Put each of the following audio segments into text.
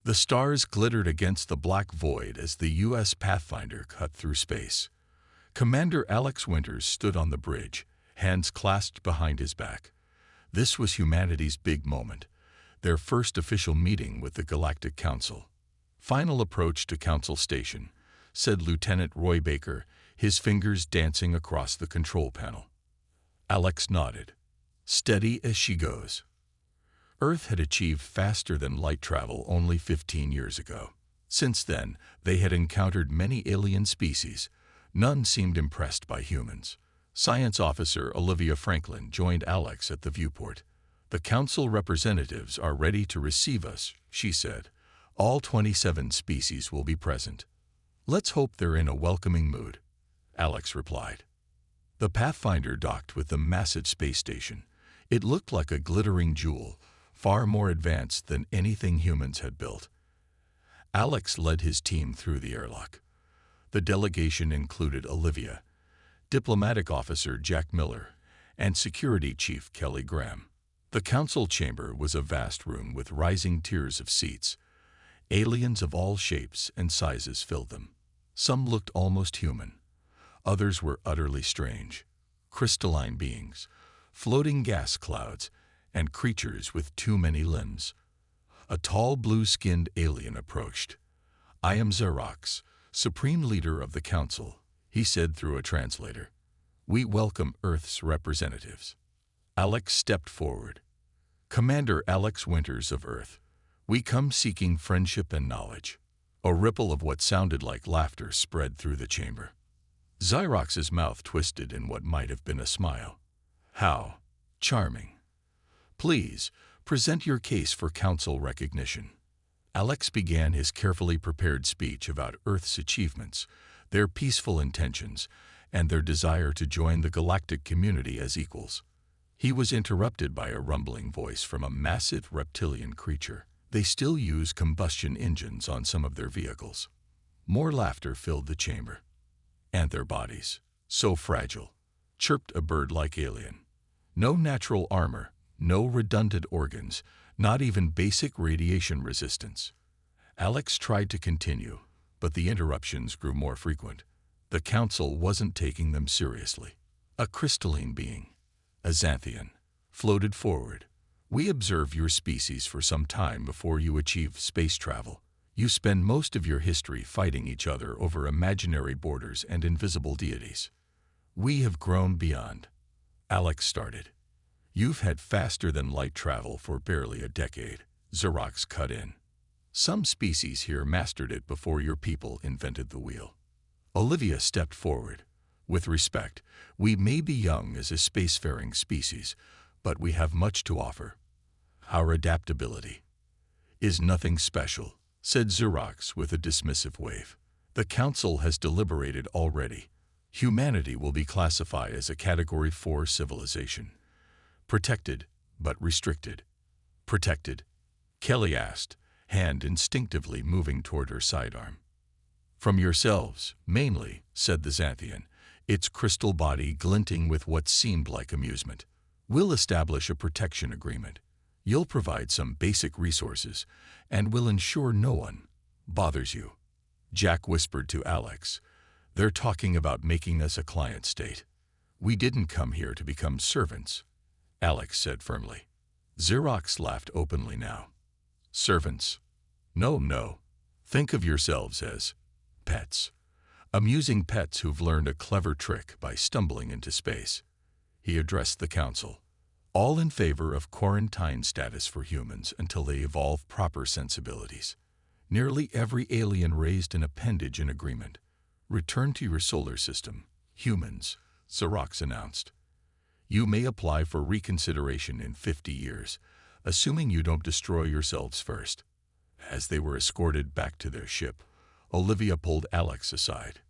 The stars glittered against the black void as the U.S. Pathfinder cut through space. Commander Alex Winters stood on the bridge, hands clasped behind his back. This was humanity's big moment, their first official meeting with the Galactic Council. "Final approach to Council Station," said Lieutenant Roy Baker, his fingers dancing across the control panel. Alex nodded. "Steady as she goes." Earth had achieved faster-than-light travel only 15 years ago. Since then, they had encountered many alien species. None seemed impressed by humans. Science officer Olivia Franklin joined Alex at the viewport. "The council representatives are ready to receive us," she said. "All 27 species will be present." "Let's hope they're in a welcoming mood," Alex replied. The Pathfinder docked with the massive space station. It looked like a glittering jewel, far more advanced than anything humans had built. Alex led his team through the airlock. The delegation included Olivia, Diplomatic Officer Jack Miller, and Security Chief Kelly Graham. The council chamber was a vast room with rising tiers of seats. Aliens of all shapes and sizes filled them. Some looked almost human. Others were utterly strange. Crystalline beings, floating gas clouds, and creatures with too many limbs. A tall blue-skinned alien approached. "I am Xerox, Supreme Leader of the Council," he said through a translator. "We welcome Earth's representatives." Alex stepped forward. "Commander Alex Winters of Earth, we come seeking friendship and knowledge." A ripple of what sounded like laughter spread through the chamber. Xerox's mouth twisted in what might have been a smile. "How charming. Please, present your case for council recognition." Alex began his carefully prepared speech about Earth's achievements, their peaceful intentions, and their desire to join the galactic community as equals. He was interrupted by a rumbling voice from a massive reptilian creature. "They still use combustion engines on some of their vehicles." More laughter filled the chamber. "And their bodies, so fragile," chirped a bird-like alien. "No natural armor, no redundant organs, not even basic radiation resistance." Alex tried to continue, but the interruptions grew more frequent. The council wasn't taking them seriously. A crystalline being, a Xanthian, floated forward. "We observe your species for some time before you achieve space travel. You spend most of your history fighting each other over imaginary borders and invisible deities. We have grown beyond." Alex started. "You've had faster-than-light travel for barely a decade," Xerox cut in. "Some species here mastered it before your people invented the wheel." Olivia stepped forward. "With respect, we may be young as a spacefaring species, but we have much to offer. Our adaptability is nothing special," said Xerox with a dismissive wave. "The council has deliberated already. Humanity will be classified as a Category 4 civilization. Protected, but restricted." "Protected?" Kelly asked, hand instinctively moving toward her sidearm. "From yourselves, mainly," said the Xanthian, its crystal body glinting with what seemed like amusement. "We'll establish a protection agreement. You'll provide some basic resources, and we'll ensure no one bothers you." Jack whispered to Alex, "They're talking about making us a client state. We didn't come here to become servants," Alex said firmly. Xerox laughed openly now. "Servants? No, no. Think of yourselves as pets. Amusing pets who've learned a clever trick by stumbling into space." He addressed the council. "All in favor of quarantine status for humans until they evolve proper sensibilities. Nearly every alien raised an appendage in agreement. Return to your solar system, humans," Xerox announced. "You may apply for reconsideration in 50 years, assuming you don't destroy yourselves first." As they were escorted back to their ship, Olivia pulled Alex aside.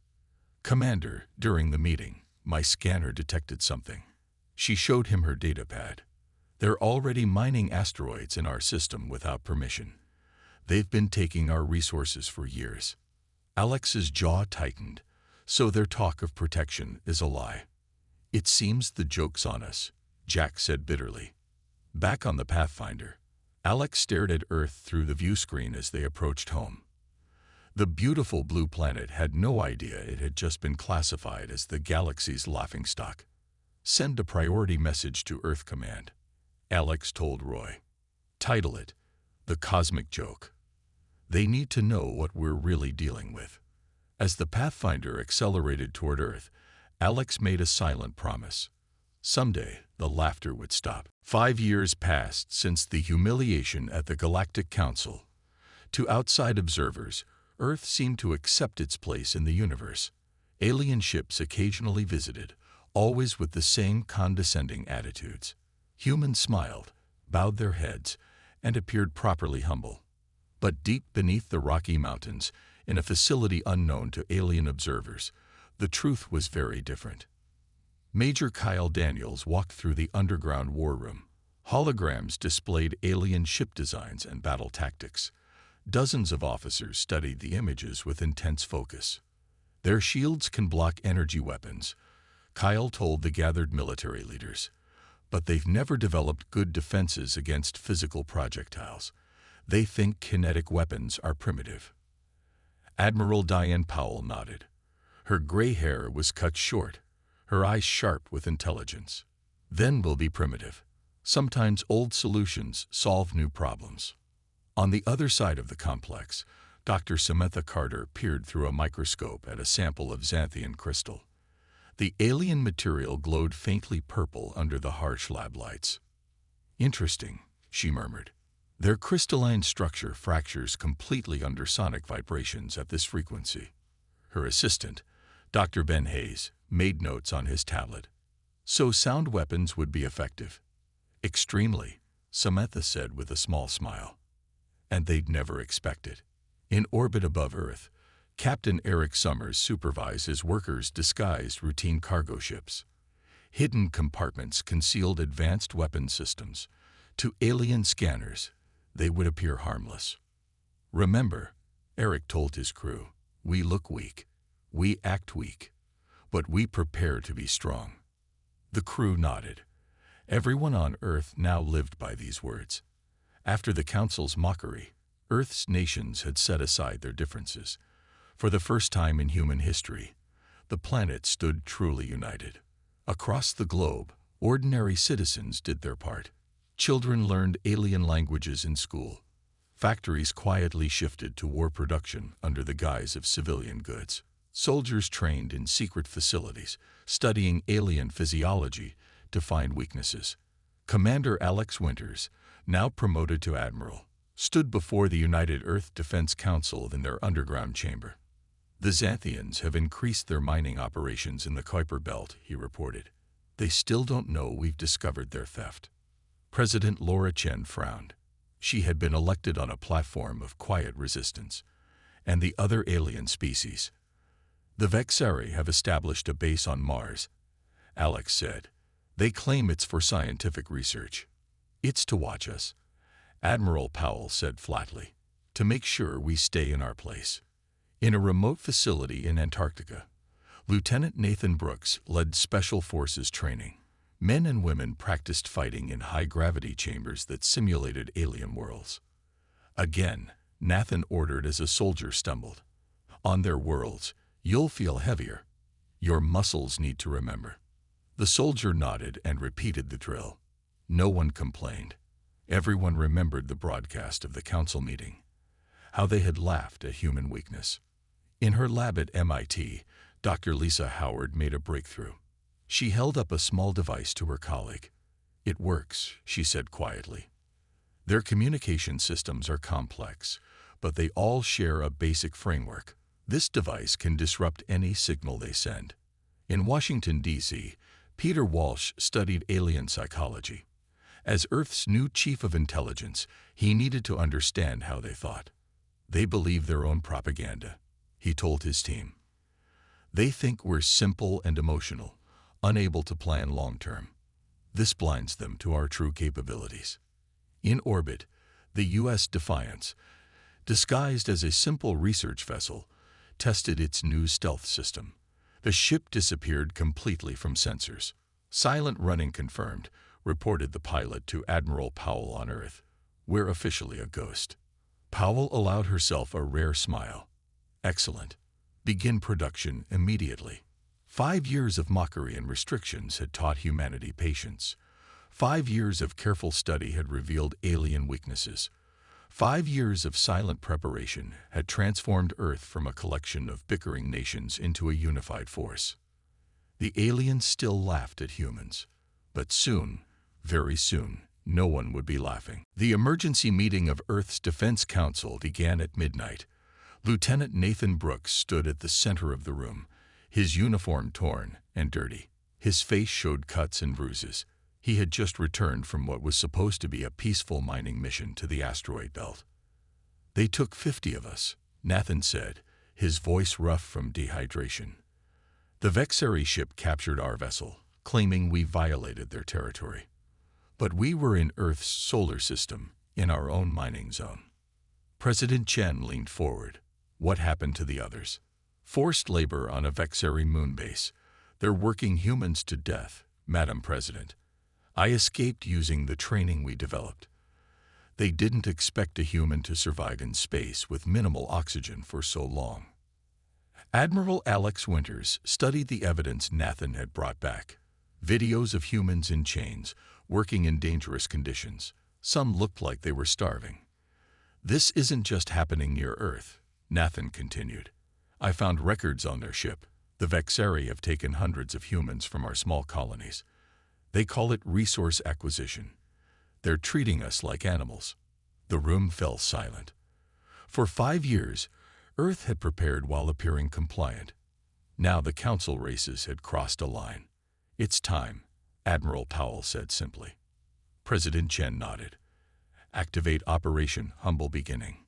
"Commander, during the meeting, my scanner detected something." She showed him her datapad. "They're already mining asteroids in our system without permission. They've been taking our resources for years." Alex's jaw tightened. "So their talk of protection is a lie." "It seems the joke's on us," Jack said bitterly. Back on the Pathfinder, Alex stared at Earth through the view screen as they approached home. The beautiful blue planet had no idea it had just been classified as the galaxy's laughingstock. "Send a priority message to Earth Command," Alex told Roy. "Title it, The Cosmic Joke. They need to know what we're really dealing with." As the Pathfinder accelerated toward Earth, Alex made a silent promise. Someday, the laughter would stop. 5 years passed since the humiliation at the Galactic Council. To outside observers, Earth seemed to accept its place in the universe. Alien ships occasionally visited, always with the same condescending attitudes. Humans smiled, bowed their heads, and appeared properly humble. But deep beneath the Rocky Mountains, in a facility unknown to alien observers, the truth was very different. Major Kyle Daniels walked through the underground war room. Holograms displayed alien ship designs and battle tactics. Dozens of officers studied the images with intense focus. "Their shields can block energy weapons," Kyle told the gathered military leaders. "But they've never developed good defenses against physical projectiles. They think kinetic weapons are primitive." Admiral Diane Powell nodded. Her gray hair was cut short, her eyes sharp with intelligence. "Then we'll be primitive. Sometimes old solutions solve new problems." On the other side of the complex, Dr. Samantha Carter peered through a microscope at a sample of xanthian crystal. The alien material glowed faintly purple under the harsh lab lights. "Interesting," she murmured. "Their crystalline structure fractures completely under sonic vibrations at this frequency." Her assistant, Dr. Ben Hayes, made notes on his tablet. "So sound weapons would be effective." "Extremely," Samantha said with a small smile. "And they'd never expect it." In orbit above Earth, Captain Eric Summers supervised his workers disguised routine cargo ships. Hidden compartments concealed advanced weapon systems. To alien scanners, they would appear harmless. "Remember," Eric told his crew, "we look weak. We act weak. But we prepare to be strong." The crew nodded. Everyone on Earth now lived by these words. After the Council's mockery, Earth's nations had set aside their differences. For the first time in human history, the planet stood truly united. Across the globe, ordinary citizens did their part. Children learned alien languages in school. Factories quietly shifted to war production under the guise of civilian goods. Soldiers trained in secret facilities, studying alien physiology to find weaknesses. Commander Alex Winters, now promoted to admiral, stood before the United Earth Defense Council in their underground chamber. "The Xanthians have increased their mining operations in the Kuiper Belt," he reported. "They still don't know we've discovered their theft." President Laura Chen frowned. She had been elected on a platform of quiet resistance. "And the other alien species?" "The Vexari have established a base on Mars," Alex said. "They claim it's for scientific research." "It's to watch us," Admiral Powell said flatly, "to make sure we stay in our place." In a remote facility in Antarctica, Lieutenant Nathan Brooks led Special Forces training. Men and women practiced fighting in high-gravity chambers that simulated alien worlds. Again, Nathan ordered as a soldier stumbled. "On their worlds, you'll feel heavier. Your muscles need to remember." The soldier nodded and repeated the drill. No one complained. Everyone remembered the broadcast of the council meeting, how they had laughed at human weakness. In her lab at MIT, Dr. Lisa Howard made a breakthrough. She held up a small device to her colleague. "It works," she said quietly. "Their communication systems are complex, but they all share a basic framework. This device can disrupt any signal they send." In Washington, D.C., Peter Walsh studied alien psychology. As Earth's new chief of intelligence, he needed to understand how they thought. "They believe their own propaganda," he told his team. "They think we're simple and emotional, unable to plan long-term. This blinds them to our true capabilities." In orbit, the U.S. Defiance, disguised as a simple research vessel, tested its new stealth system. The ship disappeared completely from sensors. "Silent running confirmed," reported the pilot to Admiral Powell on Earth. We're officially a ghost. Powell allowed herself a rare smile. Excellent. Begin production immediately. 5 years of mockery and restrictions had taught humanity patience. 5 years of careful study had revealed alien weaknesses. 5 years of silent preparation had transformed Earth from a collection of bickering nations into a unified force. The aliens still laughed at humans, but soon, very soon, no one would be laughing. The emergency meeting of Earth's Defense Council began at midnight. Lieutenant Nathan Brooks stood at the center of the room, his uniform torn and dirty. His face showed cuts and bruises. He had just returned from what was supposed to be a peaceful mining mission to the asteroid belt. "They took 50 of us," Nathan said, his voice rough from dehydration. "The Vexari ship captured our vessel, claiming we violated their territory. But we were in Earth's solar system, in our own mining zone." President Chen leaned forward. "What happened to the others?" "Forced labor on a Vexari moon base. They're working humans to death, Madam President. I escaped using the training we developed. They didn't expect a human to survive in space with minimal oxygen for so long." Admiral Alex Winters studied the evidence Nathan had brought back. Videos of humans in chains, working in dangerous conditions. Some looked like they were starving. "This isn't just happening near Earth," Nathan continued. "I found records on their ship. The Vexari have taken hundreds of humans from our small colonies. They call it resource acquisition. They're treating us like animals." The room fell silent. For 5 years, Earth had prepared while appearing compliant. Now the council races had crossed a line. "It's time," Admiral Powell said simply. President Chen nodded. "Activate Operation Humble Beginning."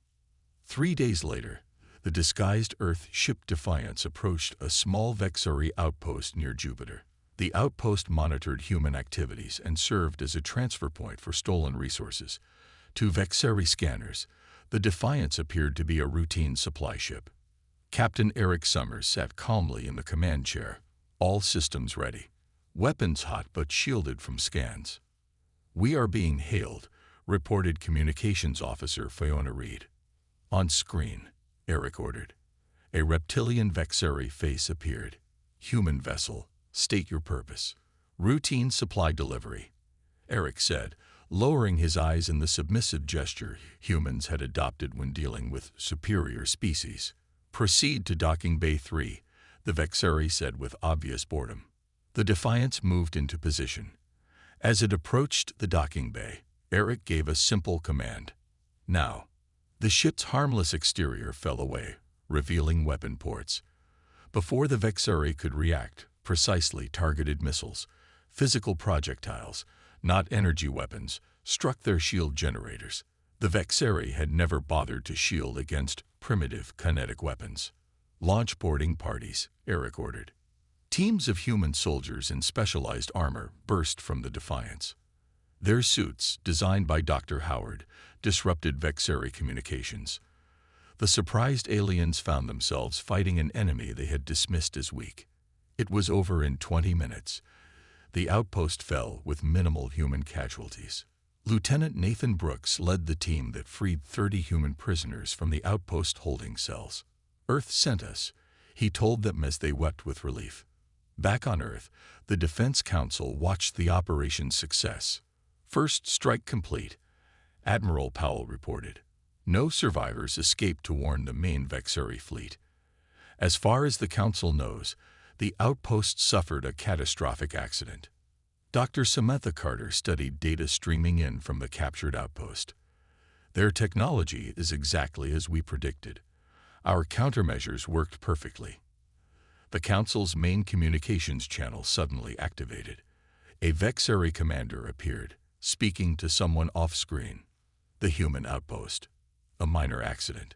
3 days later, the disguised Earth ship Defiance approached a small Vexari outpost near Jupiter. The outpost monitored human activities and served as a transfer point for stolen resources. To Vexari scanners, the Defiance appeared to be a routine supply ship. Captain Eric Summers sat calmly in the command chair, all systems ready, weapons hot but shielded from scans. "We are being hailed," reported Communications Officer Fiona Reed. "On screen," Eric ordered. A reptilian Vexari face appeared. "Human vessel, state your purpose." "Routine supply delivery," Eric said, lowering his eyes in the submissive gesture humans had adopted when dealing with superior species. "Proceed to Docking Bay 3, the Vexari said with obvious boredom. The Defiance moved into position. As it approached the docking bay, Eric gave a simple command. "Now." The ship's harmless exterior fell away, revealing weapon ports. Before the Vexari could react, precisely targeted missiles, physical projectiles, not energy weapons, struck their shield generators. The Vexari had never bothered to shield against primitive kinetic weapons. "Launch boarding parties," Eric ordered. Teams of human soldiers in specialized armor burst from the Defiance. Their suits, designed by Dr. Howard, disrupted Vexari communications. The surprised aliens found themselves fighting an enemy they had dismissed as weak. It was over in 20 minutes. The outpost fell with minimal human casualties. Lieutenant Nathan Brooks led the team that freed 30 human prisoners from the outpost holding cells. "Earth sent us," he told them as they wept with relief. Back on Earth, the Defense Council watched the operation's success. "First strike complete," Admiral Powell reported. No survivors escaped to warn the main Vexari fleet. As far as the Council knows, the outpost suffered a catastrophic accident. Dr. Samantha Carter studied data streaming in from the captured outpost. "Their technology is exactly as we predicted. Our countermeasures worked perfectly." The Council's main communications channel suddenly activated. A Vexari commander appeared, speaking to someone off-screen. "The human outpost. A minor accident.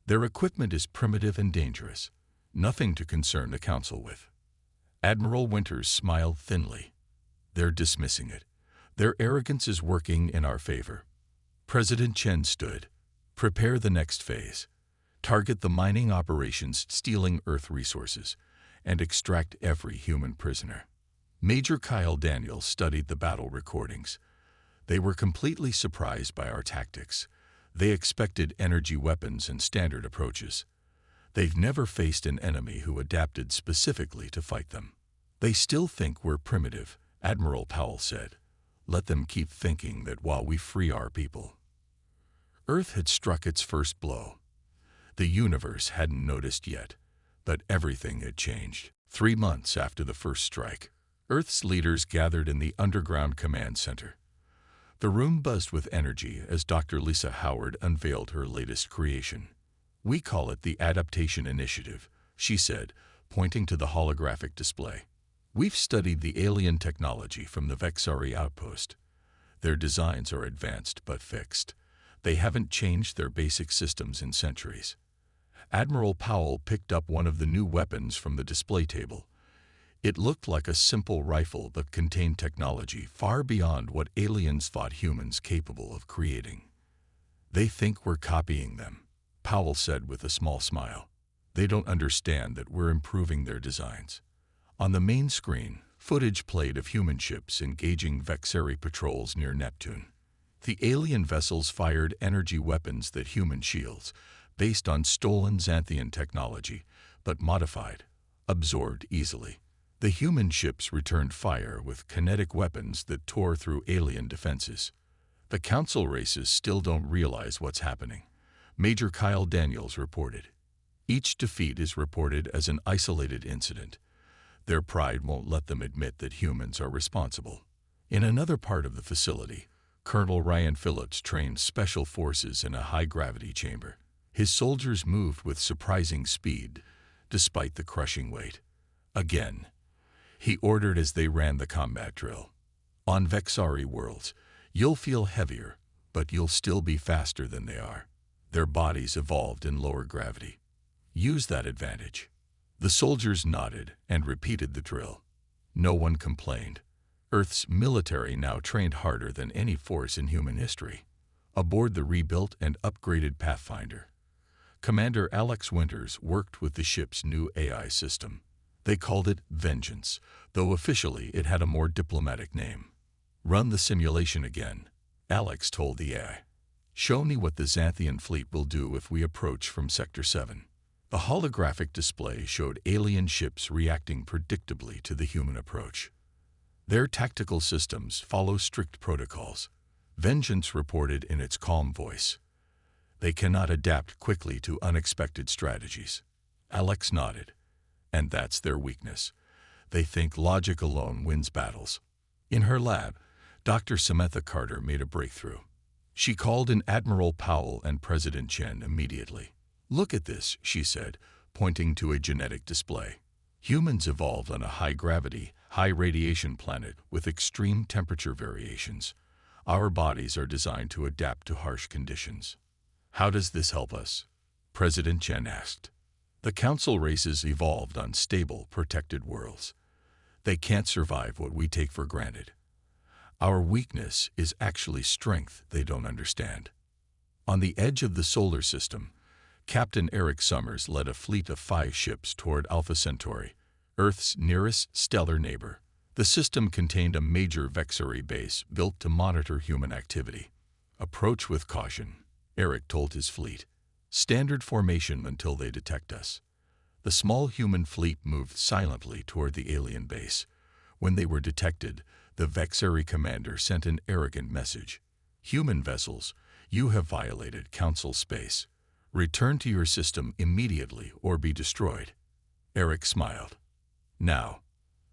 Their equipment is primitive and dangerous. Nothing to concern the Council with." Admiral Winters smiled thinly. "They're dismissing it. Their arrogance is working in our favor." President Chen stood. "Prepare the next phase. Target the mining operations stealing Earth resources, and extract every human prisoner." Major Kyle Daniels studied the battle recordings. They were completely surprised by our tactics. They expected energy weapons and standard approaches. They've never faced an enemy who adapted specifically to fight them. They still think we're primitive, Admiral Powell said. Let them keep thinking that while we free our people. Earth had struck its first blow. The universe hadn't noticed yet, but everything had changed. 3 months after the first strike, Earth's leaders gathered in the underground command center. The room buzzed with energy as Dr. Lisa Howard unveiled her latest creation. We call it the Adaptation Initiative, she said, pointing to the holographic display. We've studied the alien technology from the Vexari outpost. Their designs are advanced but fixed. They haven't changed their basic systems in centuries. Admiral Powell picked up one of the new weapons from the display table. It looked like a simple rifle but contained technology far beyond what aliens thought humans capable of creating. They think we're copying them, Powell said with a small smile. They don't understand that we're improving their designs. On the main screen, footage played of human ships engaging Vexari patrols near Neptune. The alien vessels fired energy weapons that human shields, based on stolen Xanthian technology, but modified, absorbed easily. The human ships returned fire with kinetic weapons that tore through alien defenses. The Council races still don't realize what's happening, Major Kyle Daniels reported. Each defeat is reported as an isolated incident. Their pride won't let them admit that humans are responsible. In another part of the facility, Colonel Ryan Phillips trained special forces in a high-gravity chamber. His soldiers moved with surprising speed, despite the crushing weight. Again, he ordered as they ran the combat drill. On Vexari worlds, you'll feel heavier, but you'll still be faster than they are. Their bodies evolved in lower gravity. Use that advantage. The soldiers nodded and repeated the drill. No one complained. Earth's military now trained harder than any force in human history. Aboard the rebuilt and upgraded Pathfinder, Commander Alex Winters worked with the ship's new AI system. They called it Vengeance, though officially it had a more diplomatic name. Run the simulation again, Alex told the AI. Show me what the Xanthian fleet will do if we approach from Sector 7. The holographic display showed alien ships reacting predictably to the human approach. Their tactical systems follow strict protocols, Vengeance reported in its calm voice. They cannot adapt quickly to unexpected strategies. Alex nodded. And that's their weakness. They think logic alone wins battles. In her lab, Dr. Samantha Carter made a breakthrough. She called in Admiral Powell and President Chen immediately. Look at this, she said, pointing to a genetic display. Humans evolved on a high-gravity, high-radiation planet with extreme temperature variations. Our bodies are designed to adapt to harsh conditions. How does this help us? President Chen asked. The Council races evolved on stable, protected worlds. They can't survive what we take for granted. Our weakness is actually strength they don't understand. On the edge of the solar system, Captain Eric Summers led a fleet of 5 ships toward Alpha Centauri, Earth's nearest stellar neighbor. The system contained a major Vexari base built to monitor human activity. Approach with caution, Eric told his fleet. Standard formation until they detect us. The small human fleet moved silently toward the alien base. When they were detected, the Vexari commander sent an arrogant message. Human vessels, you have violated Council space. Return to your system immediately or be destroyed. Eric smiled. Now,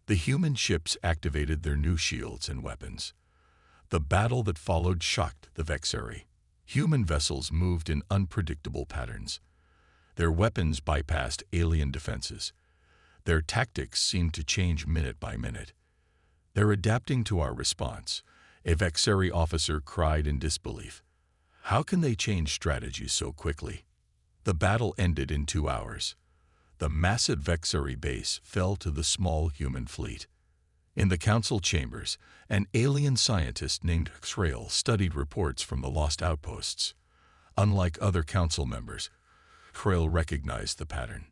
the human ships activated their new shields and weapons. The battle that followed shocked the Vexari. Human vessels moved in unpredictable patterns. Their weapons bypassed alien defenses. Their tactics seemed to change minute by minute. They're adapting to our response, a Vexari officer cried in disbelief. How can they change strategies so quickly? The battle ended in 2 hours. The massive Vexari base fell to the small human fleet. In the council chambers, an alien scientist named Xrael studied reports from the lost outposts. Unlike other council members, Xrael recognized the pattern.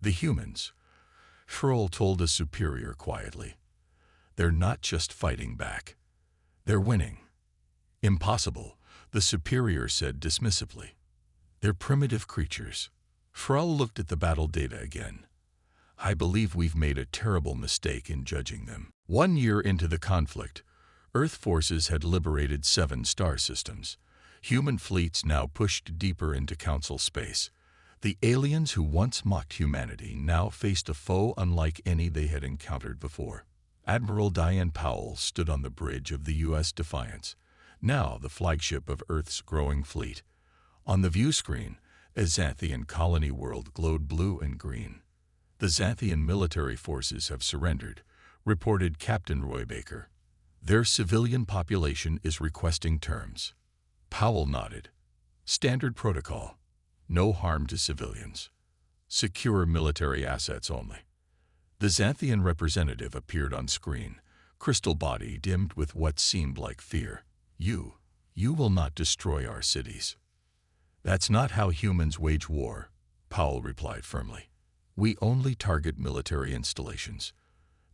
The humans, Xrael told a superior quietly. They're not just fighting back. They're winning. Impossible, the superior said dismissively. They're primitive creatures. Frel looked at the battle data again. I believe we've made a terrible mistake in judging them. 1 year into the conflict, Earth forces had liberated 7 star systems. Human fleets now pushed deeper into Council space. The aliens who once mocked humanity now faced a foe unlike any they had encountered before. Admiral Diane Powell stood on the bridge of the U.S. Defiance, now the flagship of Earth's growing fleet. On the view screen, a Xanthian colony world glowed blue and green. The Xanthian military forces have surrendered, reported Captain Roy Baker. Their civilian population is requesting terms. Powell nodded. Standard protocol. No harm to civilians. Secure military assets only. The Xanthian representative appeared on screen, crystal body dimmed with what seemed like fear. You will not destroy our cities. That's not how humans wage war, Powell replied firmly. We only target military installations.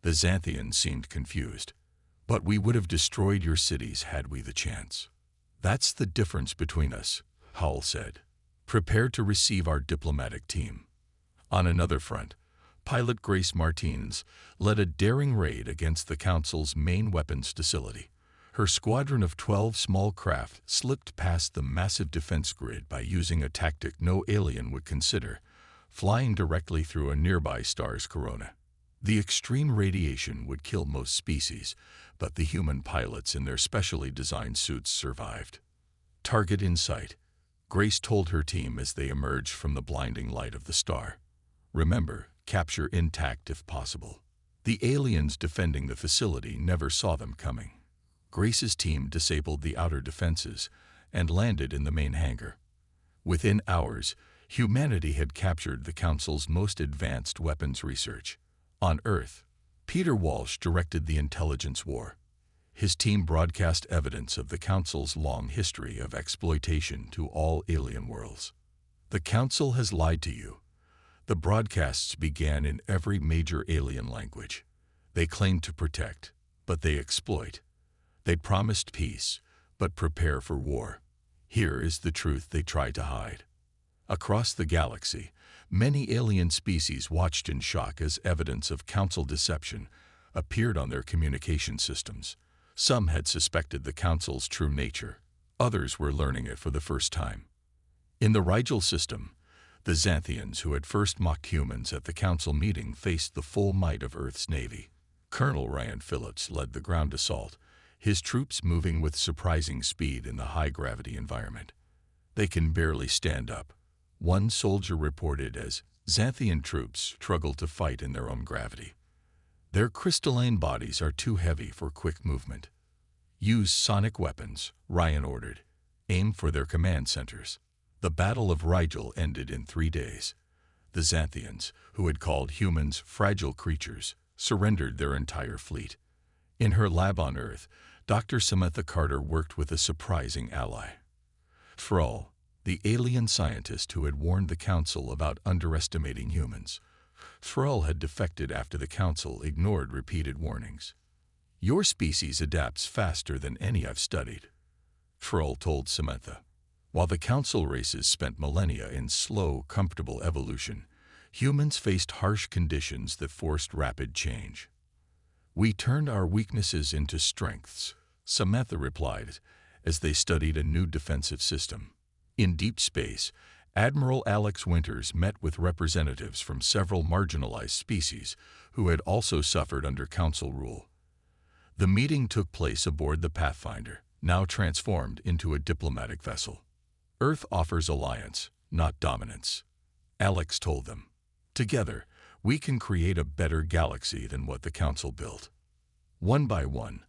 The Xanthians seemed confused. But we would have destroyed your cities had we the chance. That's the difference between us, Powell said. Prepare to receive our diplomatic team. On another front, pilot Grace Martinez led a daring raid against the Council's main weapons facility. Her squadron of 12 small craft slipped past the massive defense grid by using a tactic no alien would consider, flying directly through a nearby star's corona. The extreme radiation would kill most species, but the human pilots in their specially designed suits survived. Target in sight, Grace told her team as they emerged from the blinding light of the star. Remember, capture intact if possible. The aliens defending the facility never saw them coming. Grace's team disabled the outer defenses and landed in the main hangar. Within hours, humanity had captured the Council's most advanced weapons research. On Earth, Peter Walsh directed the intelligence war. His team broadcast evidence of the Council's long history of exploitation to all alien worlds. The Council has lied to you. The broadcasts began in every major alien language. They claim to protect, but they exploit. They promised peace, but prepare for war. Here is the truth they try to hide. Across the galaxy, many alien species watched in shock as evidence of Council deception appeared on their communication systems. Some had suspected the Council's true nature. Others were learning it for the first time. In the Rigel system, the Xanthians who had first mocked humans at the Council meeting faced the full might of Earth's Navy. Colonel Ryan Phillips led the ground assault, his troops moving with surprising speed in the high-gravity environment. They can barely stand up, one soldier reported as Xanthian troops struggle to fight in their own gravity. Their crystalline bodies are too heavy for quick movement. Use sonic weapons, Ryan ordered. Aim for their command centers. The Battle of Rigel ended in 3 days. The Xanthians, who had called humans fragile creatures, surrendered their entire fleet. In her lab on Earth, Dr. Samantha Carter worked with a surprising ally. Frel, the alien scientist who had warned the Council about underestimating humans. Frel had defected after the Council ignored repeated warnings. Your species adapts faster than any I've studied, Frel told Samantha. While the Council races spent millennia in slow, comfortable evolution, humans faced harsh conditions that forced rapid change. We turned our weaknesses into strengths, Samantha replied, as they studied a new defensive system. In deep space, Admiral Alex Winters met with representatives from several marginalized species who had also suffered under Council rule. The meeting took place aboard the Pathfinder, now transformed into a diplomatic vessel. Earth offers alliance, not dominance, Alex told them. Together, we can create a better galaxy than what the Council built. One by one,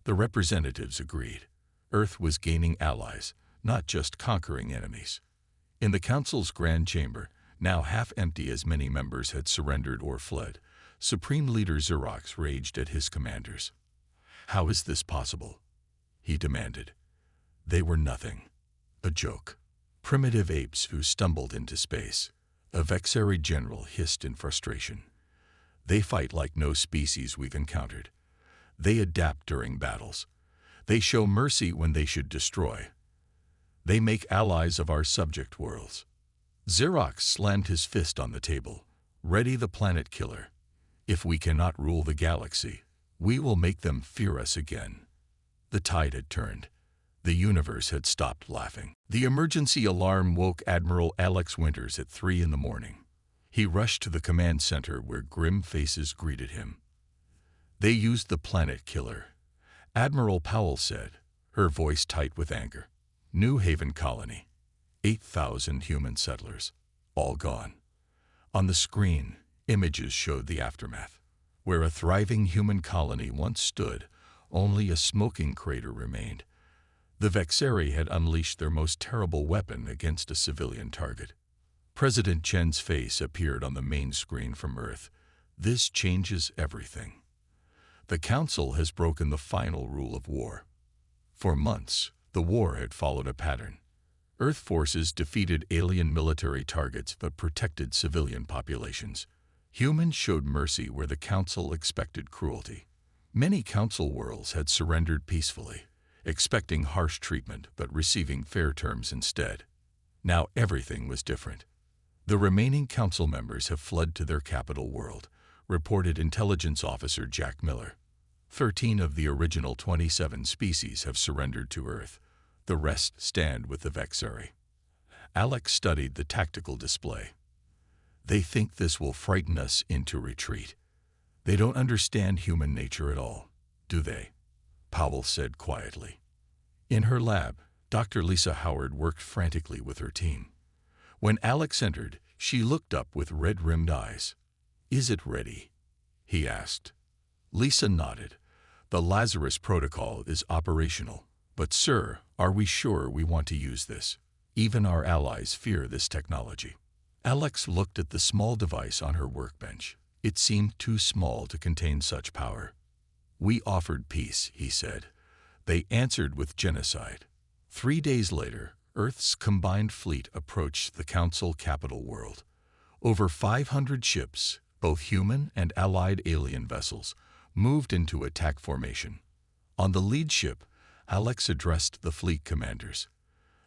the representatives agreed. Earth was gaining allies, not just conquering enemies. In the Council's Grand Chamber, now half empty as many members had surrendered or fled, Supreme Leader Xerox raged at his commanders. How is this possible? He demanded. They were nothing. A joke. Primitive apes who stumbled into space. A Vexari general hissed in frustration. They fight like no species we've encountered. They adapt during battles. They show mercy when they should destroy. They make allies of our subject worlds. Xerox slammed his fist on the table. Ready the planet killer. If we cannot rule the galaxy, we will make them fear us again. The tide had turned. The universe had stopped laughing. The emergency alarm woke Admiral Alex Winters at 3 in the morning. He rushed to the command center where grim faces greeted him. They used the planet killer, Admiral Powell said, her voice tight with anger. New Haven Colony. 8,000 human settlers. All gone. On the screen, images showed the aftermath. Where a thriving human colony once stood, only a smoking crater remained. The Vexeri had unleashed their most terrible weapon against a civilian target. President Chen's face appeared on the main screen from Earth. This changes everything. The Council has broken the final rule of war. For months, the war had followed a pattern. Earth forces defeated alien military targets but protected civilian populations. Humans showed mercy where the Council expected cruelty. Many Council worlds had surrendered peacefully, expecting harsh treatment but receiving fair terms instead. Now everything was different. The remaining Council members have fled to their capital world, reported Intelligence Officer Jack Miller. 13 of the original 27 species have surrendered to Earth. The rest stand with the Vexeri. Alex studied the tactical display. They think this will frighten us into retreat. They don't understand human nature at all, do they? Powell said quietly. In her lab, Dr. Lisa Howard worked frantically with her team. When Alex entered, she looked up with red-rimmed eyes. Is it ready? He asked. Lisa nodded. The Lazarus Protocol is operational. But sir, are we sure we want to use this? Even our allies fear this technology. Alex looked at the small device on her workbench. It seemed too small to contain such power. We offered peace, he said. They answered with genocide. 3 days later, Earth's combined fleet approached the Council capital world. Over 500 ships, both human and allied alien vessels, moved into attack formation. On the lead ship, Alex addressed the fleet commanders.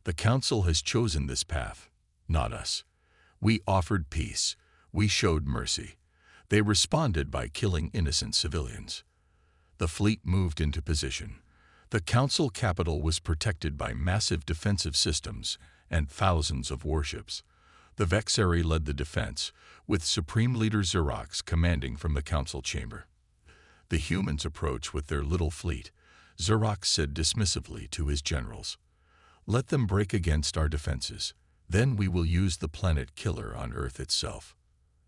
The Council has chosen this path, not us. We offered peace. We showed mercy. They responded by killing innocent civilians. The fleet moved into position. The Council capital was protected by massive defensive systems and thousands of warships. The Vexeri led the defense, with Supreme Leader Xerox commanding from the Council chamber. The humans approach with their little fleet, Xerox said dismissively to his generals. Let them break against our defenses. Then we will use the planet killer on Earth itself.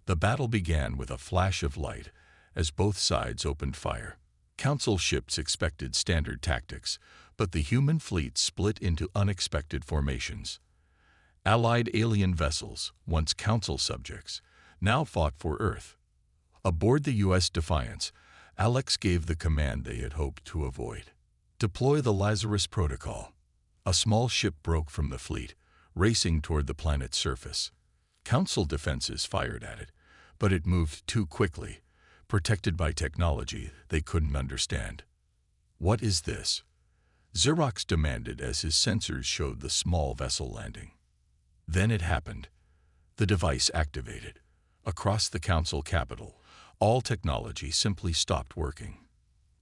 The battle began with a flash of light as both sides opened fire. Council ships expected standard tactics, but the human fleet split into unexpected formations. Allied alien vessels, once Council subjects, now fought for Earth. Aboard the U.S. Defiance, Alex gave the command they had hoped to avoid. Deploy the Lazarus Protocol. A small ship broke from the fleet, racing toward the planet's surface. Council defenses fired at it, but it moved too quickly, protected by technology they couldn't understand. What is this? Xerox demanded as his sensors showed the small vessel landing. Then it happened. The device activated. Across the Council capital, all technology simply stopped working.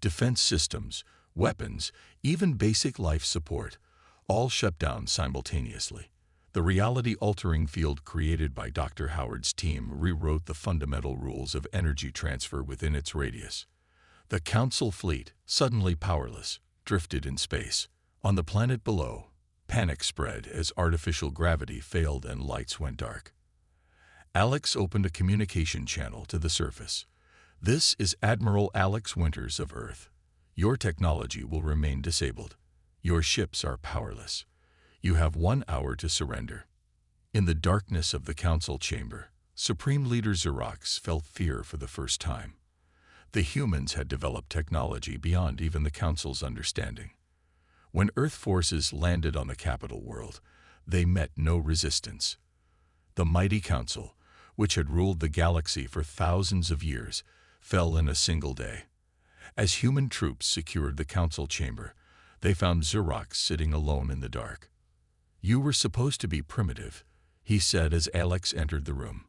Defense systems, weapons, even basic life support, all shut down simultaneously. The reality-altering field created by Dr. Howard's team rewrote the fundamental rules of energy transfer within its radius. The Council fleet, suddenly powerless, drifted in space. On the planet below, panic spread as artificial gravity failed and lights went dark. Alex opened a communication channel to the surface. This is Admiral Alex Winters of Earth. Your technology will remain disabled. Your ships are powerless. You have 1 hour to surrender. In the darkness of the Council chamber, Supreme Leader Xerox felt fear for the first time. The humans had developed technology beyond even the Council's understanding. When Earth forces landed on the capital world, they met no resistance. The mighty Council, which had ruled the galaxy for thousands of years, fell in a single day. As human troops secured the Council chamber, They found Xerox sitting alone in the dark. "You were supposed to be primitive," he said as Alex entered the room.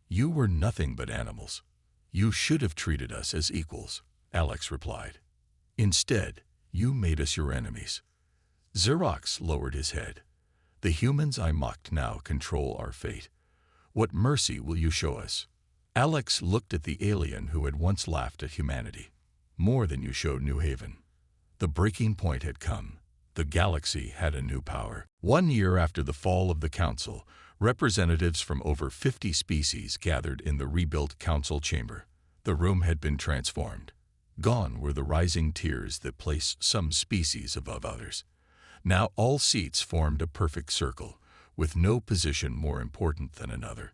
"You were nothing but animals. You should have treated us as equals," Alex replied. "Instead, you made us your enemies." Xerox lowered his head. "The humans I mocked now control our fate. What mercy will you show us?" Alex looked at the alien who had once laughed at humanity. "More than you showed New Haven." The breaking point had come. The galaxy had a new power. 1 year after the fall of the Council, representatives from over 50 species gathered in the rebuilt Council chamber. The room had been transformed. Gone were the rising tiers that place some species above others. Now all seats formed a perfect circle, with no position more important than another.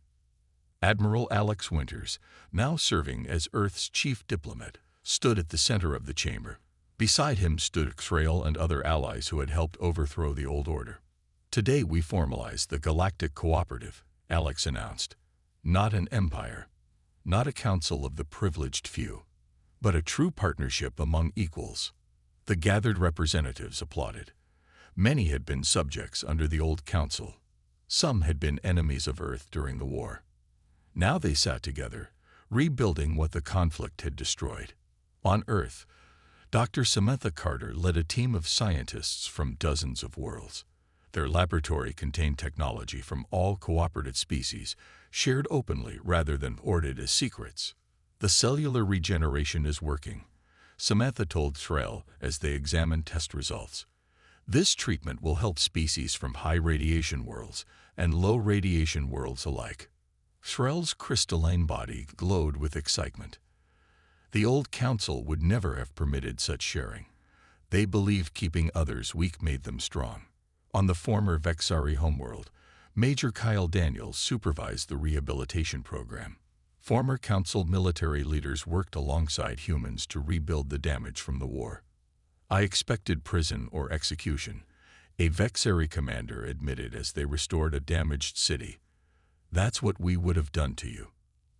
Admiral Alex Winters, now serving as Earth's chief diplomat, stood at the center of the chamber. Beside him stood Xrael and other allies who had helped overthrow the old order. "Today we formalize the Galactic Cooperative," Alex announced. "Not an empire, not a council of the privileged few, but a true partnership among equals." The gathered representatives applauded. Many had been subjects under the old council. Some had been enemies of Earth during the war. Now they sat together, rebuilding what the conflict had destroyed. On Earth, Dr. Samantha Carter led a team of scientists from dozens of worlds. Their laboratory contained technology from all cooperative species, shared openly rather than hoarded as secrets. "The cellular regeneration is working," Samantha told Xrael as they examined test results. "This treatment will help species from high-radiation worlds and low-radiation worlds alike." Xrael's crystalline body glowed with excitement. The old council would never have permitted such sharing. They believed keeping others weak made them strong. On the former Vexari homeworld, Major Kyle Daniels supervised the rehabilitation program. Former council military leaders worked alongside humans to rebuild the damage from the war. "I expected prison or execution," a Vexari commander admitted as they restored a damaged city. "That's what we would have done to you."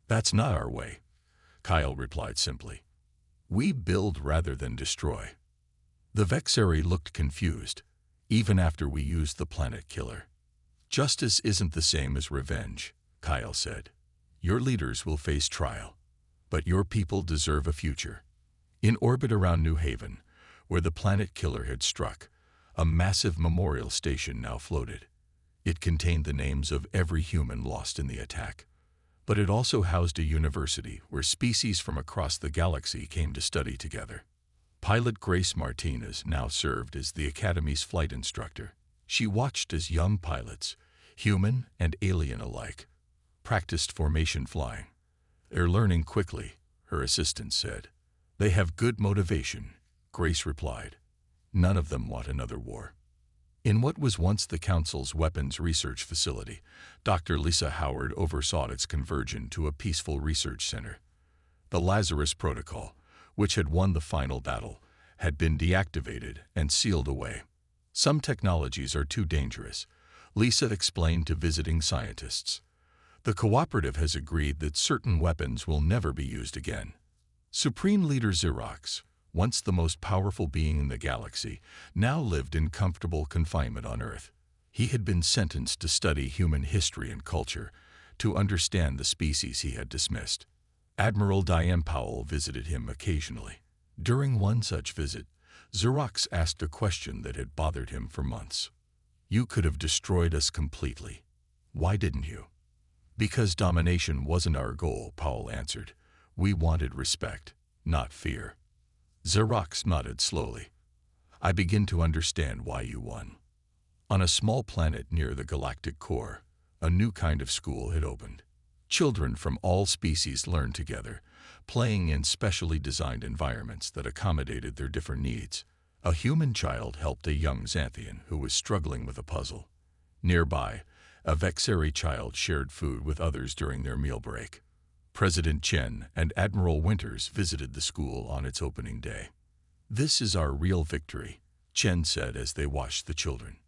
"That's not our way," Kyle replied simply. "We build rather than destroy." The Vexari looked confused, even after we used the planet killer. "Justice isn't the same as revenge," Kyle said. "Your leaders will face trial, but your people deserve a future." In orbit around New Haven, where the planet killer had struck, a massive memorial station now floated. It contained the names of every human lost in the attack. But it also housed a university where species from across the galaxy came to study together. Pilot Grace Martinez now served as the Academy's flight instructor. She watched as young pilots, human and alien alike, practiced formation flying. "They're learning quickly," her assistant said. "They have good motivation," Grace replied. "None of them want another war." In what was once the Council's weapons research facility, Dr. Lisa Howard oversaw its conversion to a peaceful research center. The Lazarus Protocol, which had won the final battle, had been deactivated and sealed away. "Some technologies are too dangerous," Lisa explained to visiting scientists. "The cooperative has agreed that certain weapons will never be used again." Supreme Leader Xerox, once the most powerful being in the galaxy, now lived in comfortable confinement on Earth. He had been sentenced to study human history and culture, to understand the species he had dismissed. Admiral Diane Powell visited him occasionally. During one such visit, Xerox asked a question that had bothered him for months. "You could have destroyed us completely. Why didn't you?" "Because domination wasn't our goal," Powell answered. "We wanted respect, not fear." Xerox nodded slowly. "I begin to understand why you won." On a small planet near the galactic core, a new kind of school had opened. Children from all species learned together, playing in specially designed environments that accommodated their different needs. A human child helped a young Xanthian who was struggling with a puzzle. Nearby, a Vexari child shared food with others during their meal break. President Chen and Admiral Winters visited the school on its opening day. "This is our real victory," Chen said as they watched the children.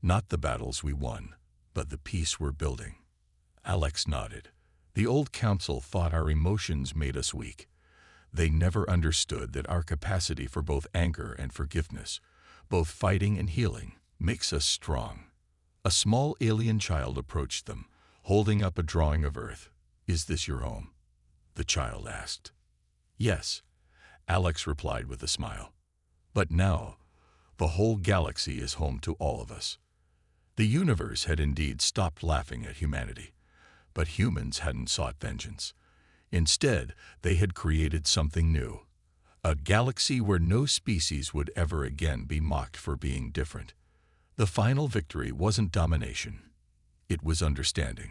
"Not the battles we won, but the peace we're building." Alex nodded. The old council thought our emotions made us weak. They never understood that our capacity for both anger and forgiveness, both fighting and healing, makes us strong. A small alien child approached them, holding up a drawing of Earth. "Is this your home?" the child asked. "Yes," Alex replied with a smile. "But now, the whole galaxy is home to all of us." The universe had indeed stopped laughing at humanity, but humans hadn't sought vengeance. Instead, they had created something new. A galaxy where no species would ever again be mocked for being different. The final victory wasn't domination. It was understanding.